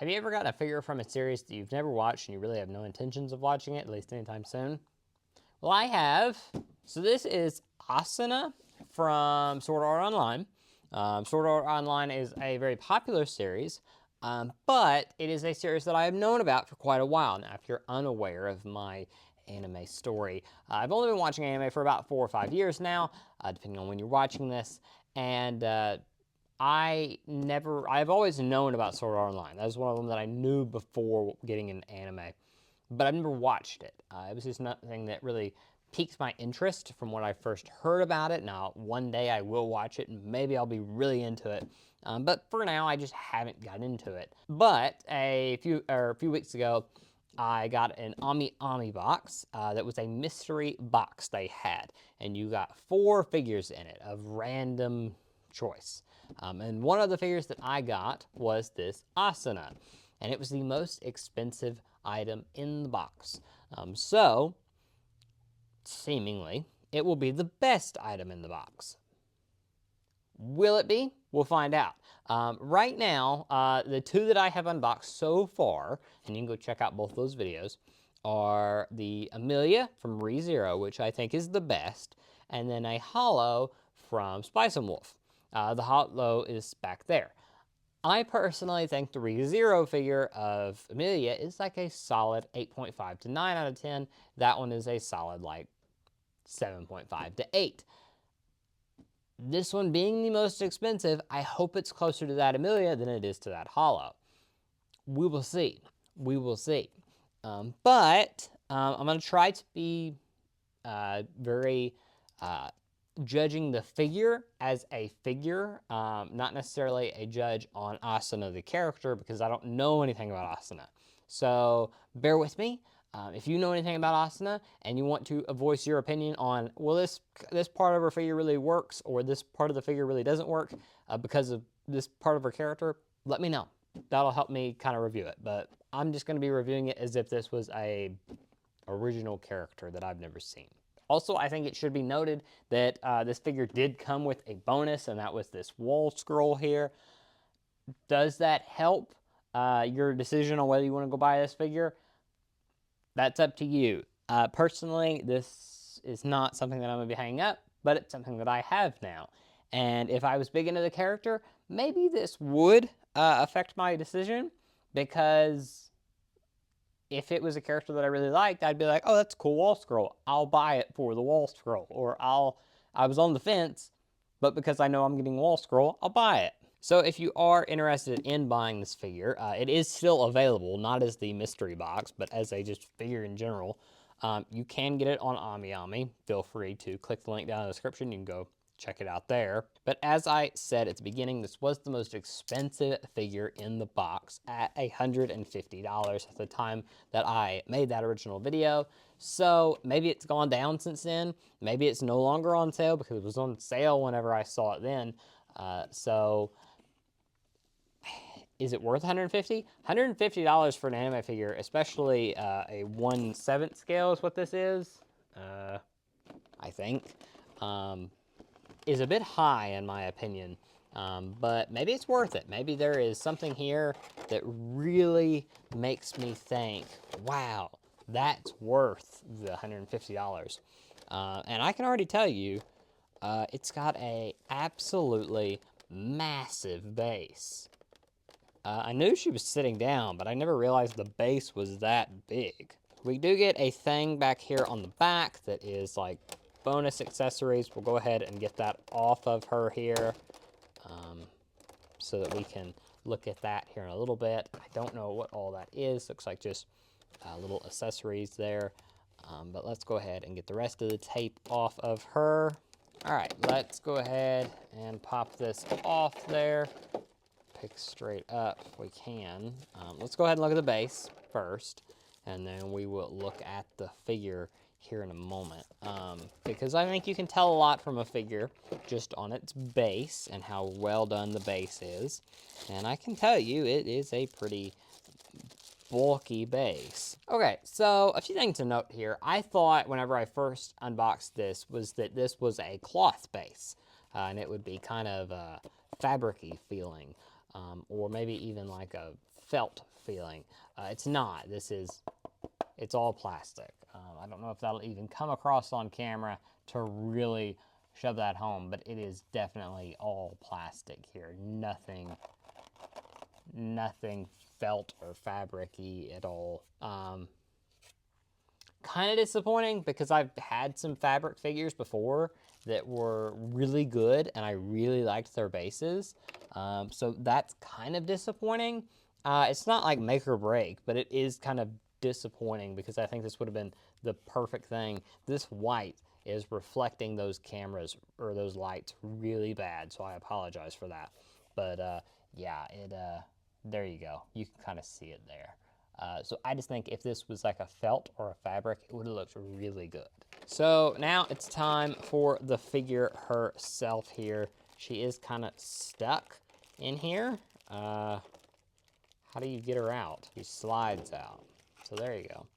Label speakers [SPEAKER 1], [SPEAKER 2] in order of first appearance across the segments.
[SPEAKER 1] Have you ever gotten a figure from a series that you've never watched and you really have no intentions of watching it, at least anytime soon? Well, I have. So this is Asuna from Sword Art Online. Sword Art Online is a very popular series, but it is a series that I have known about for quite a while. Now, if you're unaware of my anime story, I've only been watching anime for about 4 or 5 years now, depending on when you're watching this, and I've always known about Sword Art Online. That was one of them that I knew before getting an anime, but I've never watched it. It was just nothing that really piqued my interest from when I first heard about it. Now, one day I will watch it and maybe I'll be really into it. But for now, I just haven't gotten into it. But a few weeks ago, I got an Ami Ami box that was a mystery box they had. And you got 4 figures in it of random choice. And one of the figures that I got was this Asuna. And it was the most expensive item in the box. So, seemingly, it will be the best item in the box. Will it be? We'll find out. Right now, the 2 that I have unboxed so far, and you can go check out both those videos, are the Amelia from ReZero, which I think is the best, and then a holo from Spice and Wolf. The holo is back there. I personally think the ReZero figure of Amelia is like a solid 8.5 to 9 out of 10. That one is a solid like 7.5 to 8. This one being the most expensive, I hope it's closer to that Amelia than it is to that holo. We will see. We will see. But I'm going to try to be very judging the figure as a figure, not necessarily a judge on Asuna the character, because I don't know anything about Asuna. So bear with me. If you know anything about Asuna and you want to voice your opinion on, well, this part of her figure really works, or this part of the figure really doesn't work because of this part of her character, let me know. That'll help me kind of review it. But I'm just going to be reviewing it as if this was a original character that I've never seen. Also, I think it should be noted that this figure did come with a bonus, and that was this wall scroll here. Does that help your decision on whether you want to go buy this figure? That's up to you. Personally, this is not something that I'm going to be hanging up, but it's something that I have now. And if I was big into the character, maybe this would affect my decision, because if it was a character that I really liked, I'd be like, oh, that's a cool wall scroll. I'll buy it for the wall scroll. Or I was on the fence, but because I know I'm getting wall scroll, I'll buy it. So if you are interested in buying this figure, it is still available, not as the mystery box, but as a just figure in general. You can get it on AmiAmi. Feel free to click the link down in the description. You can go check it out there. But as I said at the beginning, this was the most expensive figure in the box at $150 at the time that I made that original video. So maybe it's gone down since then. Maybe it's no longer on sale because it was on sale whenever I saw it then. So is it worth $150? $150 for an anime figure, especially a 1/7 scale is what this is, I think, is a bit high in my opinion. But maybe it's worth it. Maybe there is something here that really makes me think, wow, that's worth the $150. And I can already tell you, it's got a absolutely massive base. I knew she was sitting down, but I never realized the base was that big. We do get a thing back here on the back that is like bonus accessories. We'll go ahead and get that off of her here so that we can look at that here in a little bit. I don't know what all that is. Looks like just little accessories there. But let's go ahead and get the rest of the tape off of her. All right, let's go ahead and pop this off there. Pick straight up if we can. Let's go ahead and look at the base first, and then we will look at the figure here in a moment. Because I think you can tell a lot from a figure just on its base and how well done the base is. And I can tell you it is a pretty bulky base. Okay, so a few things to note here. I thought whenever I first unboxed this was that this was a cloth base, and it would be kind of a fabric-y feeling. Or maybe even like a felt feeling. It's not. It's all plastic. I don't know if that'll even come across on camera to really shove that home, but it is definitely all plastic here. Nothing felt or fabric-y at all. Kind of disappointing because I've had some fabric figures before that were really good and I really liked their bases. So that's kind of disappointing. It's not like make or break, but it is kind of disappointing because I think this would have been the perfect thing. This white is reflecting those cameras or those lights really bad, so I apologize for that. But yeah, there you go. You can kind of see it there. So I just think if this was like a felt or a fabric, it would have looked really good. So now it's time for the figure herself here. She is kind of stuck in here. How do you get her out? She slides out. So there you go.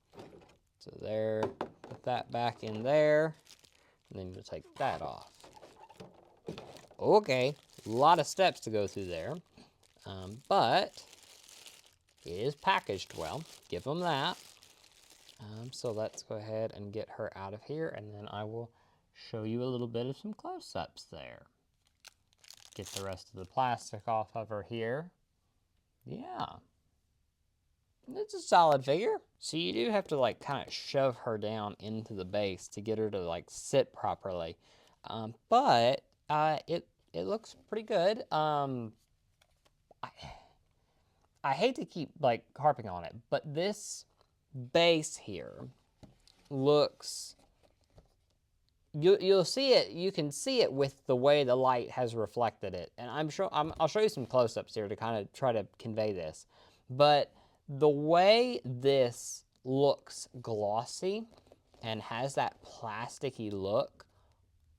[SPEAKER 1] So there, put that back in there, and then you'll take that off. Okay, a lot of steps to go through there, but it is packaged well. Give them that. So let's go ahead and get her out of here, and then I will show you a little bit of some close-ups there. Get the rest of the plastic off of her here. Yeah. It's a solid figure. So you do have to like kind of shove her down into the base to get her to like sit properly. But it looks pretty good. I hate to keep like harping on it, but this base here looks, you'll see it, you can see it with the way the light has reflected it. And I'll show you some close-ups here to kind of try to convey this. But the way this looks glossy and has that plasticky look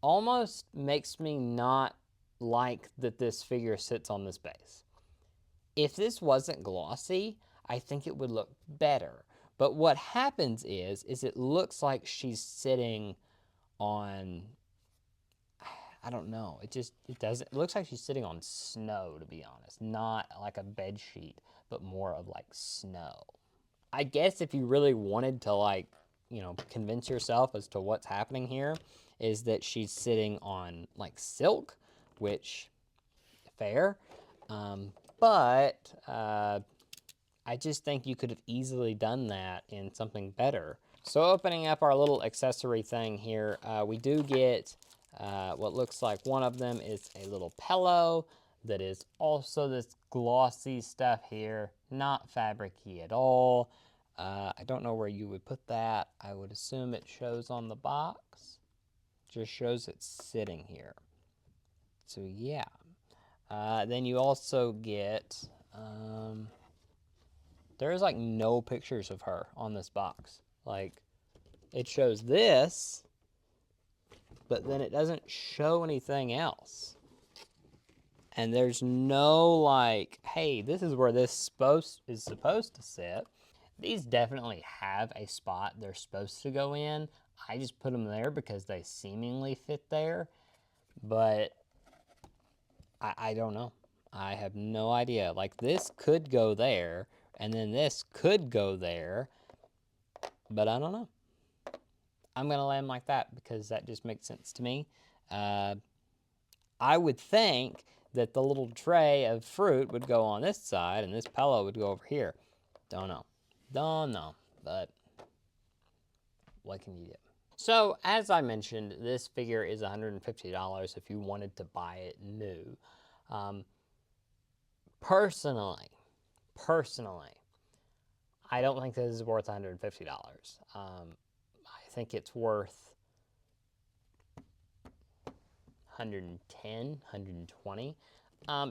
[SPEAKER 1] almost makes me not like that this figure sits on this base. If this wasn't glossy, I think it would look better. But what happens is it looks like she's sitting on, I don't know, it looks like she's sitting on snow, to be honest. Not like a bed sheet, but more of like snow. I guess if you really wanted to like, convince yourself as to what's happening here, is that she's sitting on like silk, which, fair. But I just think you could have easily done that in something better. So opening up our little accessory thing here, we do get what looks like one of them is a little pillow that is also this glossy stuff here, not fabric-y at all. I don't know where you would put that. I would assume it shows on the box. Just shows it's sitting here. So yeah. Then you also get, there's like no pictures of her on this box. Like, it shows this, but then it doesn't show anything else. And there's no like, hey, this is where this is supposed to sit. These definitely have a spot they're supposed to go in. I just put them there because they seemingly fit there, but I don't know. I have no idea. Like, this could go there, and then this could go there, but I don't know. I'm going to land like that because that just makes sense to me. I would think that the little tray of fruit would go on this side, and this pillow would go over here. Don't know. Don't know, but what can you do? So, as I mentioned, this figure is $150 if you wanted to buy it new. Personally, I don't think this is worth $150. I think it's worth 110, 120.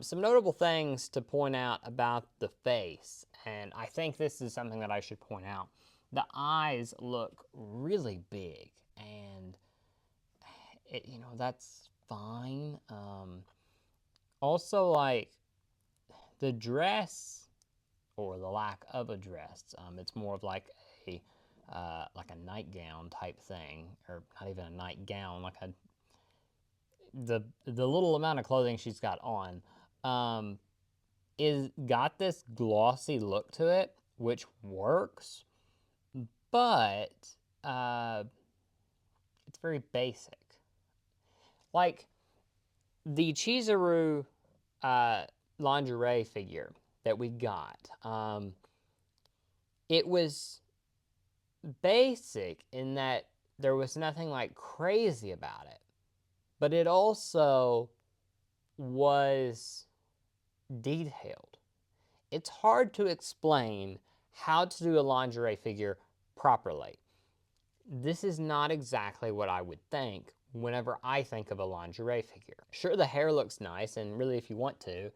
[SPEAKER 1] Some notable things to point out about the face, and I think this is something that I should point out. The eyes look really big, and that's fine. Also, like, the dress, or the lack of a dress, it's more of like a nightgown type thing, or not even a nightgown, like the little amount of clothing she's got on. is got this glossy look to it, which works, but it's very basic. Like the Chizuru lingerie figure that we got, it was basic in that there was nothing like crazy about it, but it also was detailed. It's hard to explain how to do a lingerie figure properly. This is not exactly what I would think whenever I think of a lingerie figure. Sure, the hair looks nice, and really, if you want to,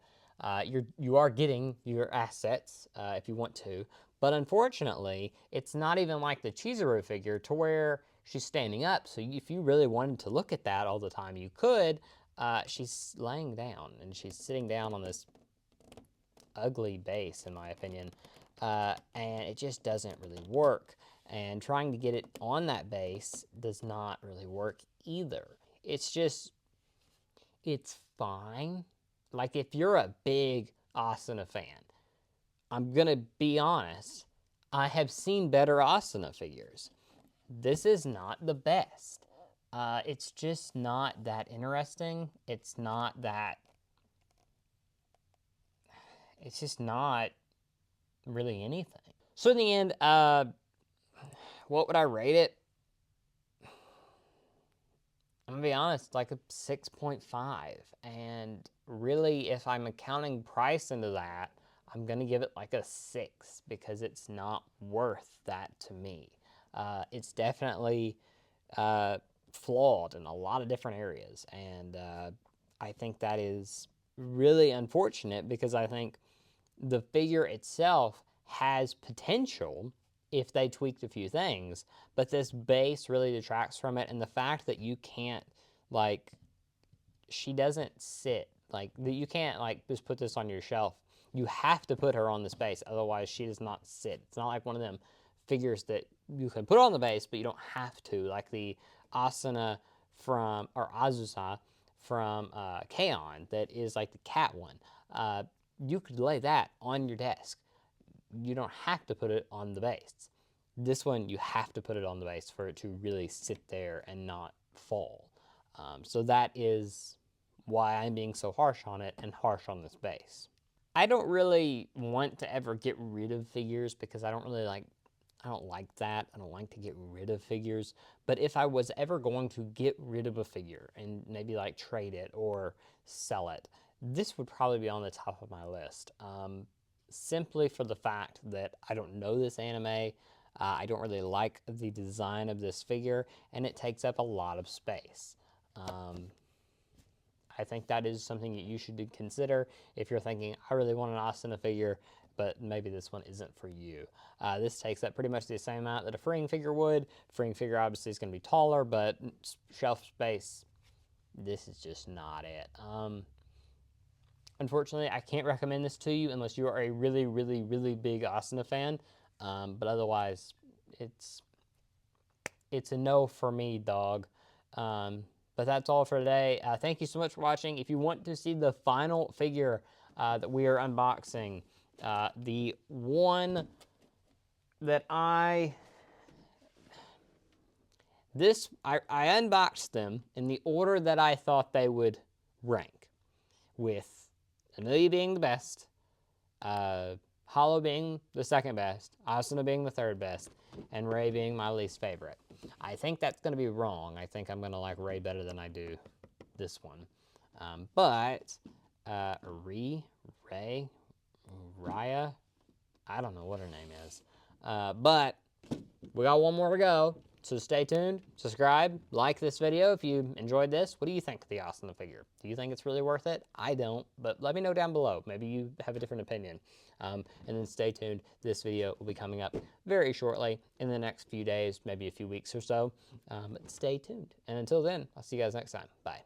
[SPEAKER 1] you are getting your assets if you want to. But unfortunately, it's not even like the Chizuru figure to where she's standing up. So if you really wanted to look at that all the time, you could. She's laying down, and she's sitting down on this ugly base, in my opinion, and it just doesn't really work. And trying to get it on that base does not really work either. It's just, it's fine. Like, if you're a big Asuna fan, I'm gonna be honest, I have seen better Asuna figures. This is not the best. It's just not that interesting. It's not that, it's just not really anything. So in the end, what would I rate it? I'm gonna be honest, like a 6.5. And really, if I'm accounting price into that, I'm gonna give it like a 6 because it's not worth that to me. It's definitely flawed in a lot of different areas, and I think that is really unfortunate because I think the figure itself has potential if they tweaked a few things, but this base really detracts from it. And the fact that you can't, like, she doesn't sit, like, you can't, like, just put this on your shelf. You have to put her on this base, otherwise she does not sit. It's not like one of them figures that you can put on the base, but you don't have to, like the Asuna from, or Azusa from K-On! That is like the cat one. You could lay that on your desk. You don't have to put it on the base. This one, you have to put it on the base for it to really sit there and not fall. So that is why I'm being so harsh on it and harsh on this base. I don't really want to ever get rid of figures because I don't like that. I don't like to get rid of figures. But if I was ever going to get rid of a figure and maybe like trade it or sell it, this would probably be on the top of my list. Simply for the fact that I don't know this anime. I don't really like the design of this figure, and it takes up a lot of space. I think that is something that you should consider if you're thinking, I really want an Asuna figure, but maybe this one isn't for you. This takes up pretty much the same amount that a freeing figure would. Freeing figure obviously is going to be taller, but shelf space, this is just not it. Unfortunately, I can't recommend this to you unless you are a really, really, really big Asuna fan. But otherwise, it's a no for me, dog. But that's all for today. Thank you so much for watching. If you want to see the final figure that we are unboxing, the one that I unboxed them in the order that I thought they would rank, with Amelia being the best, Hollow being the second best, Asuna being the third best, and Ray being my least favorite. I think that's going to be wrong. I think I'm going to like Ray better than I do this one. But Ray, Raya, I don't know what her name is. But we got one more to go. So stay tuned, subscribe, like this video if you enjoyed this. What do you think of the Asuna figure? Do you think it's really worth it? I don't, but let me know down below. Maybe you have a different opinion. And then stay tuned. This video will be coming up very shortly in the next few days, maybe a few weeks or so. But stay tuned. And until then, I'll see you guys next time. Bye.